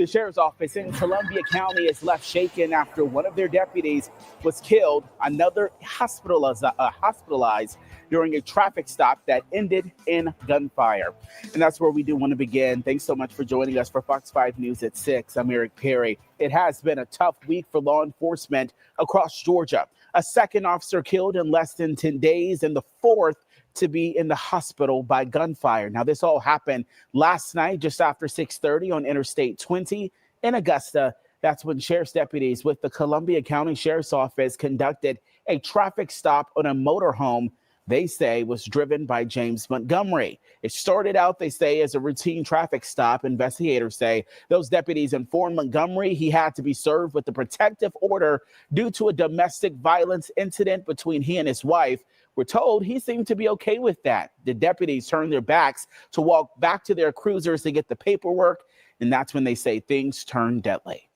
The sheriff's office in Columbia County is left shaken after one of their deputies was killed, another hospitalized during a traffic stop that ended in gunfire. And that's where we do want to begin. Thanks so much for joining us for Fox 5 News at 6. I'm Eric Perry. It has been a tough week for law enforcement across Georgia. A second officer killed in less than 10 days and the fourth to be in the hospital by gunfire. Now, this all happened last night just after 6:30 on Interstate 20 in Augusta. That's when sheriff's deputies with the Columbia County Sheriff's Office conducted a traffic stop on a motorhome they say was driven by James Montgomery. It started out, they say, as a routine traffic stop. Investigators say those deputies informed Montgomery he had to be served with a protective order due to a domestic violence incident between he and his wife. We're told he seemed to be okay with that. The deputies turned their backs to walk back to their cruisers to get the paperwork, and that's when they say things turned deadly.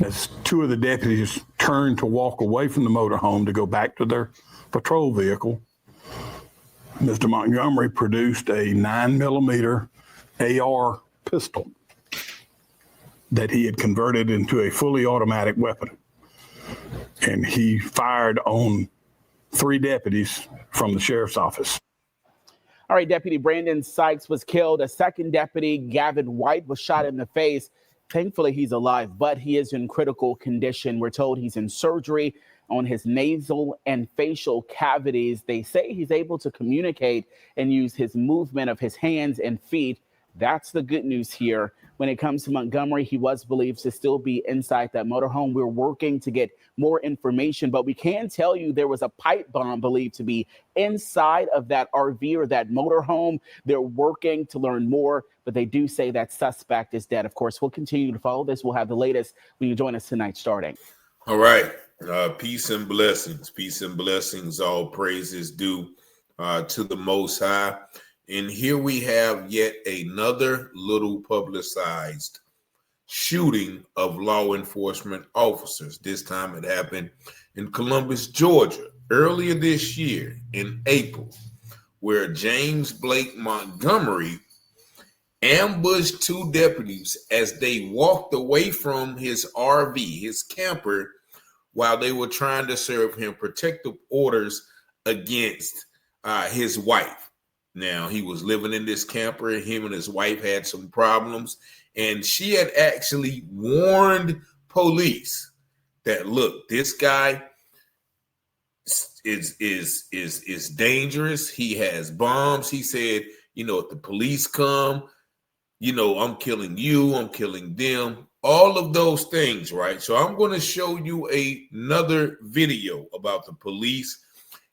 As two of the deputies turned to walk away from the motorhome to go back to their patrol vehicle, Mr. Montgomery produced a 9mm AR pistol that he had converted into a fully automatic weapon. And he fired on 3 deputies from the sheriff's office. All right, Deputy Brandon Sykes was killed. A second deputy, Gavin White, was shot in the face. Thankfully, he's alive, but he is in critical condition. We're told he's in surgery on his nasal and facial cavities. They say he's able to communicate and use his movement of his hands and feet. That's the good news here. When it comes to Montgomery, he was believed to still be inside that motorhome. We're working to get more information, but we can tell you there was a pipe bomb believed to be inside of that RV or that motorhome. They're working to learn more, but they do say that suspect is dead. Of course, we'll continue to follow this. We'll have the latest when you join us tonight starting. All right. Peace and blessings. Peace and blessings. All praises due to the Most High. And here we have yet another little publicized shooting of law enforcement officers. This time it happened in Columbus, Georgia, earlier this year in April, where James Blake Montgomery ambushed 2 deputies as they walked away from his RV, his camper, while they were trying to serve him protective orders against his wife. Now, he was living in this camper. Him and his wife had some problems, and she had actually warned police that, look, this guy is dangerous. He has bombs. He said, if the police come, I'm killing you, I'm killing them, all of those things, right? So I'm going to show you another video about the police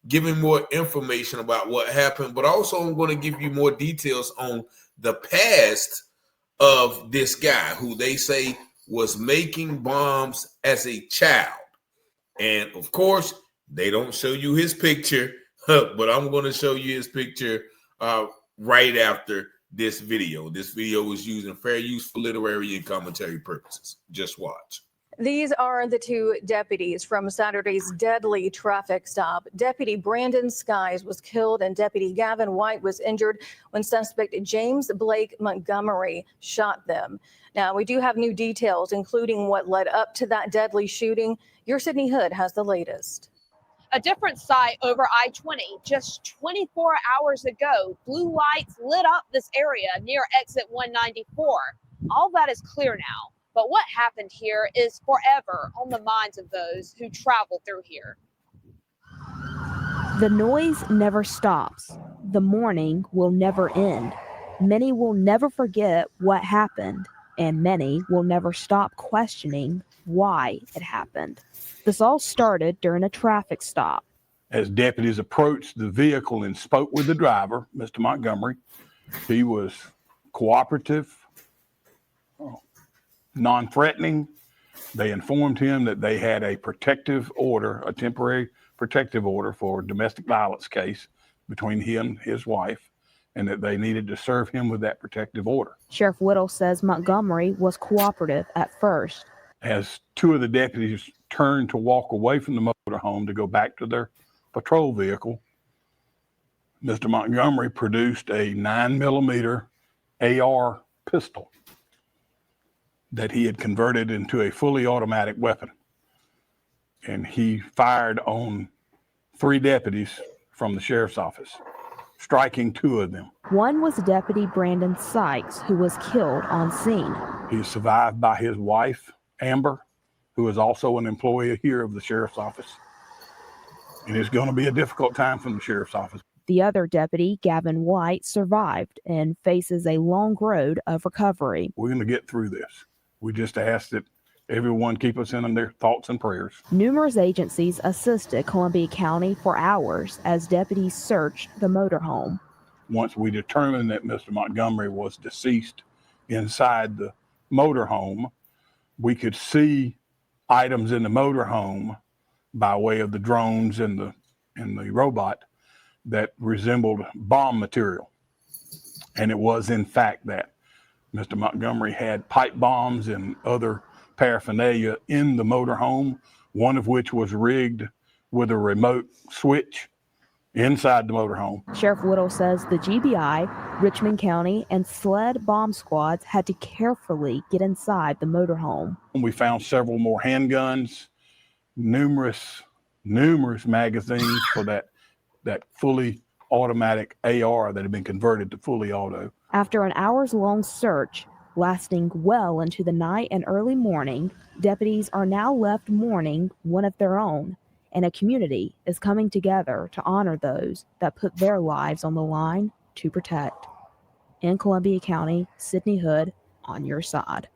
giving more information about what happened, but also I'm going to give you more details on the past of this guy who they say was making bombs as a child. And of course, they don't show you his picture, but I'm going to show you his picture right after this video. This video was used in fair use for literary and commentary purposes. Just watch. These are the 2 deputies from Saturday's deadly traffic stop. Deputy Brandon Skies was killed and Deputy Gavin White was injured when suspect James Blake Montgomery shot them. Now, we do have new details, including what led up to that deadly shooting. Your Sydney Hood has the latest. A different site over I-20 just 24 hours ago. Blue lights lit up this area near exit 194. All that is clear now. But what happened here is forever on the minds of those who travel through here. The noise never stops. The mourning will never end. Many will never forget what happened, and many will never stop questioning why it happened. This all started during a traffic stop. As deputies approached the vehicle and spoke with the driver, Mr. Montgomery, he was cooperative, non-threatening. They informed him that they had a protective order, a temporary protective order for a domestic violence case between him and his wife, and that they needed to serve him with that protective order. Sheriff Whittle says Montgomery was cooperative at first. As 2 of the deputies turned to walk away from the motorhome to go back to their patrol vehicle, Mr. Montgomery produced a 9mm AR pistol that he had converted into a fully automatic weapon. And he fired on 3 deputies from the sheriff's office, striking 2 of them. One was Deputy Brandon Sykes, who was killed on scene. He is survived by his wife, Amber, who is also an employee here of the sheriff's office. And it's going to be a difficult time from the sheriff's office. The other deputy, Gavin White, survived and faces a long road of recovery. We're going to get through this. We just ask that everyone keep us in their thoughts and prayers. Numerous agencies assisted Columbia County for hours as deputies searched the motorhome. Once we determined that Mr. Montgomery was deceased inside the motorhome, we could see items in the motorhome by way of the drones and the robot that resembled bomb material. And it was in fact that. Mr. Montgomery had pipe bombs and other paraphernalia in the motorhome, one of which was rigged with a remote switch inside the motorhome. Sheriff Whittle says the GBI, Richmond County, and SLED bomb squads had to carefully get inside the motorhome. We found several more handguns, numerous magazines for that fully automatic AR that had been converted to fully auto. After an hours-long search, lasting well into the night and early morning, deputies are now left mourning one of their own, and a community is coming together to honor those that put their lives on the line to protect. In Columbia County, Sydney Hood, on your side.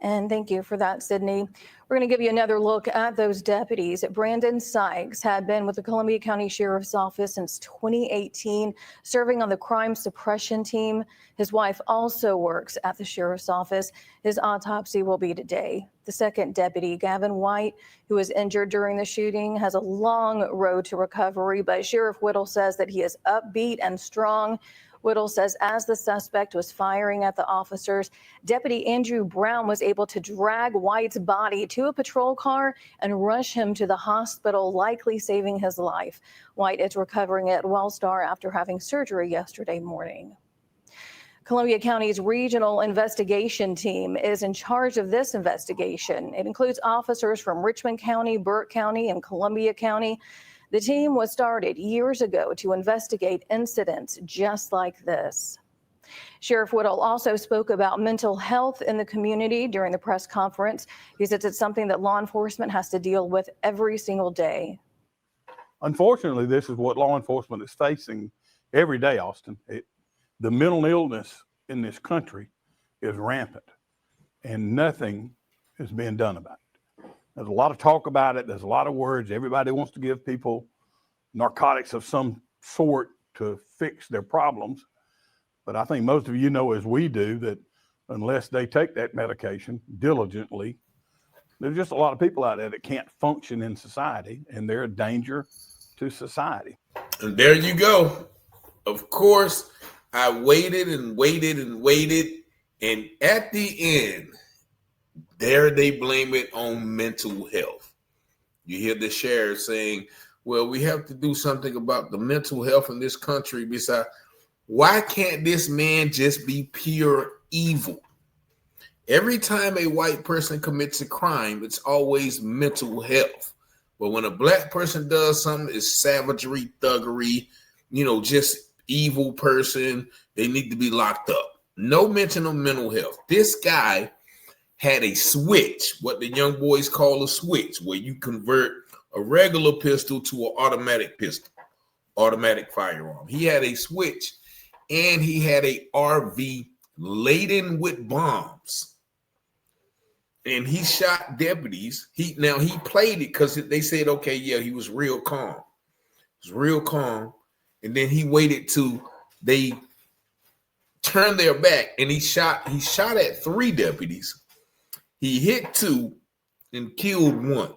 And thank you for that, Sydney. We're going to give you another look at those deputies. Brandon Sykes had been with the Columbia County Sheriff's Office since 2018, serving on the crime suppression team. His wife also works at the Sheriff's Office. His autopsy will be today. The second deputy, Gavin White, who was injured during the shooting, has a long road to recovery, but Sheriff Whittle says that he is upbeat and strong. Whittle says as the suspect was firing at the officers, Deputy Andrew Brown was able to drag White's body to a patrol car and rush him to the hospital, likely saving his life. White is recovering at Wellstar after having surgery yesterday morning. Columbia County's regional investigation team is in charge of this investigation. It includes officers from Richmond County, Burke County, and Columbia County. The team was started years ago to investigate incidents just like this. Sheriff Whittle also spoke about mental health in the community during the press conference. He says it's something that law enforcement has to deal with every single day. Unfortunately, this is what law enforcement is facing every day, Austin. The mental illness in this country is rampant, and nothing is being done about it. There's a lot of talk about it. There's a lot of words. Everybody wants to give people narcotics of some sort to fix their problems. But I think most of you know, as we do, that unless they take that medication diligently, there's just a lot of people out there that can't function in society, and they're a danger to society. And there you go. Of course, I waited and waited and waited. And at the end, there they blame it on mental health. You hear the sheriff saying, well, we have to do something about the mental health in this country. Besides, why can't this man just be pure evil? Every time a white person commits a crime, it's always mental health. But when a black person does something, it's savagery, thuggery, just evil person. They need to be locked up. No mention of mental health. This guy had a switch, what the young boys call a switch, where you convert a regular pistol to an automatic pistol, automatic firearm. He had a switch, and he had a RV laden with bombs. And he shot deputies. He played it because they said, okay, yeah, he was real calm. He was real calm. And then he waited till they turned their back, and he shot at 3 deputies. He hit 2 and killed 1.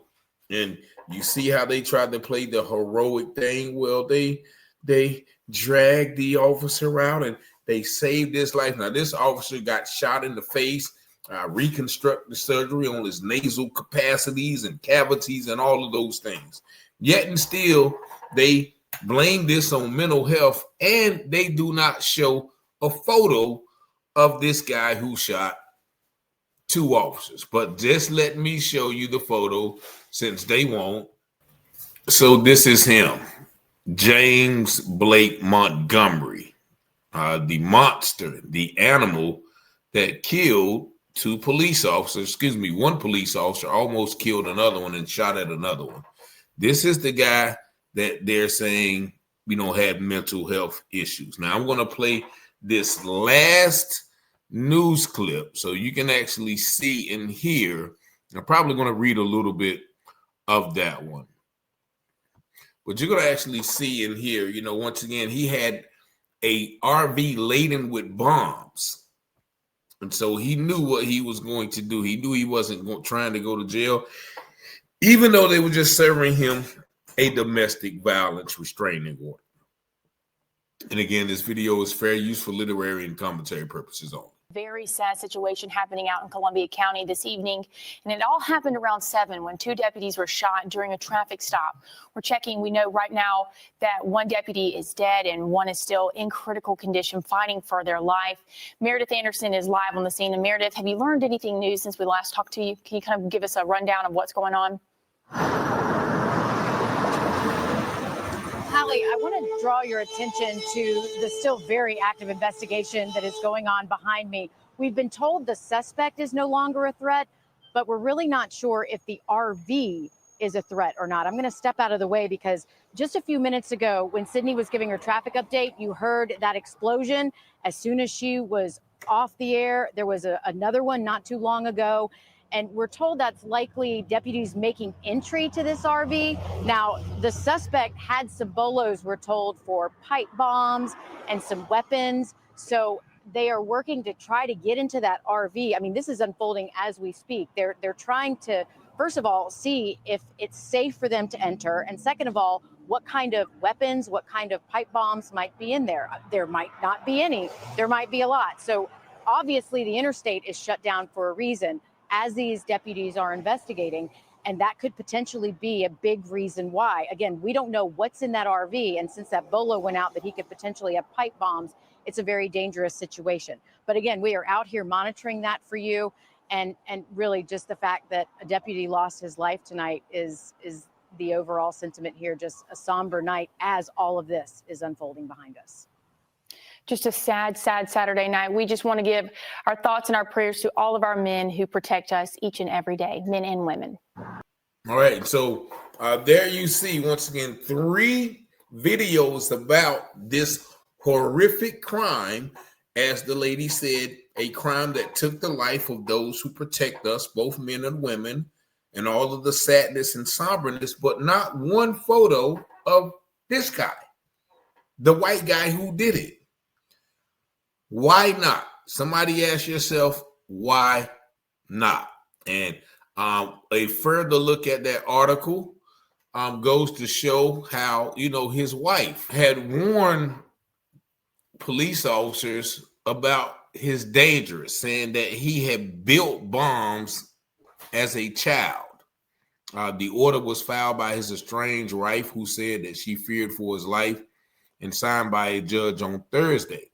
And you see how they tried to play the heroic thing. Well, they dragged the officer out and they saved his life. Now, this officer got shot in the face, reconstructed surgery on his nasal capacities and cavities and all of those things. Yet and still, they blame this on mental health, and they do not show a photo of this guy who shot two officers. But just let me show you the photo since they won't. So this is him, James Blake Montgomery, the monster, the animal that killed two police officers, one police officer almost killed another one and shot at another one. This is the guy that they're saying, had mental health issues. Now I'm going to play this last news clip so you can actually see and hear. I'm probably going to read a little bit of that one. But you're going to actually see and hear, once again, he had a RV laden with bombs. And so he knew what he was going to do. He knew he wasn't trying to go to jail, even though they were just serving him a domestic violence restraining order. And again, this video is fair use for literary and commentary purposes only. Very sad situation happening out in Columbia County this evening. And it all happened around 7 when 2 deputies were shot during a traffic stop. We're checking. We know right now that 1 deputy is dead and 1 is still in critical condition fighting for their life. Meredith Anderson is live on the scene. And Meredith, have you learned anything new since we last talked to you? Can you kind of give us a rundown of what's going on? Hallie, I want to draw your attention to the still very active investigation that is going on behind me. We've been told the suspect is no longer a threat, but we're really not sure if the RV is a threat or not. I'm going to step out of the way because just a few minutes ago, when Sydney was giving her traffic update, you heard that explosion. As soon as she was off the air, there was another one not too long ago. And we're told that's likely deputies making entry to this RV. Now, the suspect had some bolos, we're told, for pipe bombs and some weapons. So they are working to try to get into that RV. I mean, this is unfolding as we speak. They're trying to, first of all, see if it's safe for them to enter. And second of all, what kind of weapons, what kind of pipe bombs might be in there. There might not be any. There might be a lot. So obviously the interstate is shut down for a reason, as these deputies are investigating, and that could potentially be a big reason why. Again, we don't know what's in that RV, and since that bolo went out that he could potentially have pipe bombs, it's a very dangerous situation. But again, we are out here monitoring that for you, and really just the fact that a deputy lost his life tonight is the overall sentiment here, just a somber night as all of this is unfolding behind us. Just a sad, sad Saturday night. We just want to give our thoughts and our prayers to all of our men who protect us each and every day, men and women. All right. So there you see, once again, 3 videos about this horrific crime. As the lady said, a crime that took the life of those who protect us, both men and women, and all of the sadness and somberness, but not one photo of this guy, the white guy who did it. Why not? Somebody ask yourself, why not? And a further look at that article goes to show how, his wife had warned police officers about his danger, saying that he had built bombs as a child. The order was filed by his estranged wife, who said that she feared for his life, and signed by a judge on Thursday.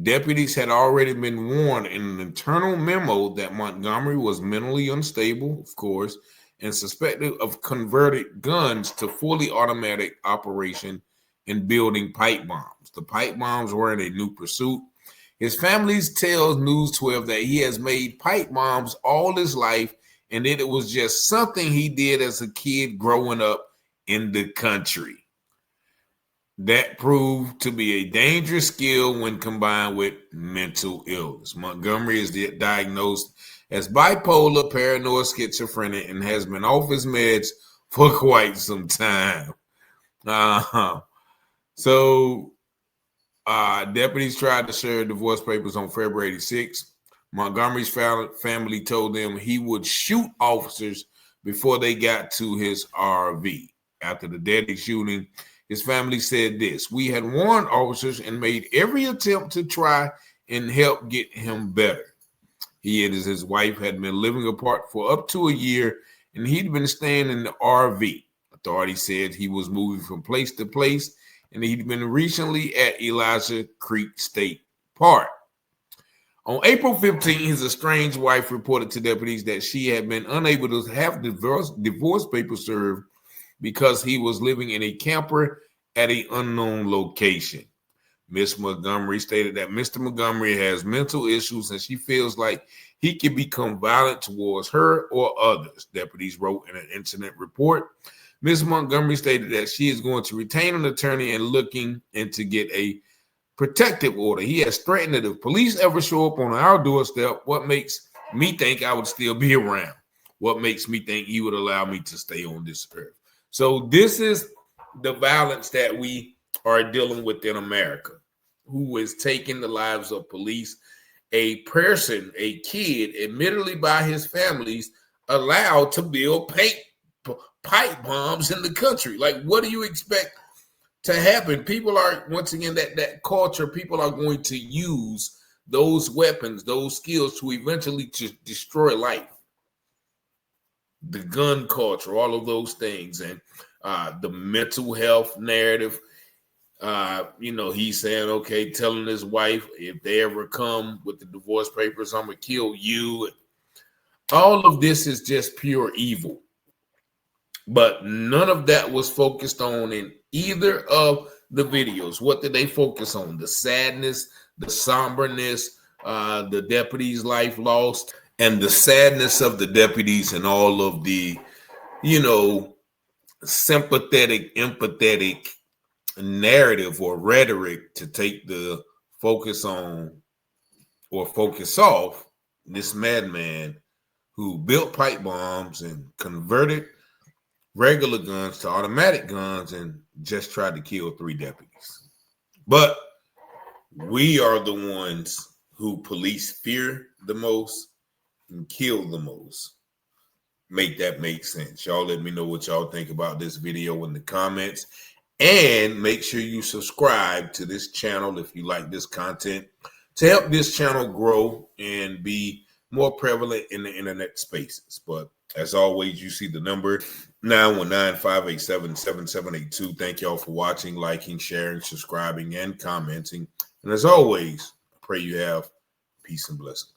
Deputies had already been warned in an internal memo that Montgomery was mentally unstable, of course, and suspected of converted guns to fully automatic operation and building pipe bombs. The pipe bombs were in a new pursuit. His family tells News 12 that he has made pipe bombs all his life and that it was just something he did as a kid growing up in the country. That proved to be a dangerous skill when combined with mental illness. Montgomery is diagnosed as bipolar, paranoid, schizophrenic, and has been off his meds for quite some time. Deputies tried to serve divorce papers on February 6th. Montgomery's family told them he would shoot officers before they got to his RV. After the deadly shooting, his family said this: "We had warned officers and made every attempt to try and help get him better." He and his wife had been living apart for up to a year, and he'd been staying in the RV. Authorities said he was moving from place to place, and he'd been recently at Elijah Creek State Park. On April 15th, his estranged wife reported to deputies that she had been unable to have divorce papers served because he was living in a camper at an unknown location. Miss Montgomery stated that Mr. Montgomery has mental issues and she feels like he can become violent towards her or others, deputies wrote in an incident report. Ms. Montgomery stated that she is going to retain an attorney and looking to get a protective order. He has threatened that if police ever show up on our doorstep, what makes me think I would still be around? What makes me think he would allow me to stay on this earth? So this is the violence that we are dealing with in America, who is taking the lives of police. A person, a kid, admittedly by his families, allowed to build pipe bombs in the country. Like, what do you expect to happen? People are, once again, that culture, people are going to use those weapons, those skills to eventually destroy life. The gun culture, all of those things, and the mental health narrative. He's saying, okay, telling his wife, if they ever come with the divorce papers, I'm gonna kill you. All of this is just pure evil. But none of that was focused on in either of the videos. What did they focus on? The sadness, the somberness, the deputy's life lost, and the sadness of the deputies and all of the, sympathetic, empathetic narrative or rhetoric to take the focus on or focus off this madman who built pipe bombs and converted regular guns to automatic guns and just tried to kill 3 deputies. But we are the ones who police fear the most and kill the most. Make that make sense. Y'all let me know what y'all think about this video in the comments. And make sure you subscribe to this channel if you like this content to help this channel grow and be more prevalent in the internet spaces. But as always, you see the number 919-587-7782. Thank y'all for watching, liking, sharing, subscribing, and commenting. And as always, I pray you have peace and blessings.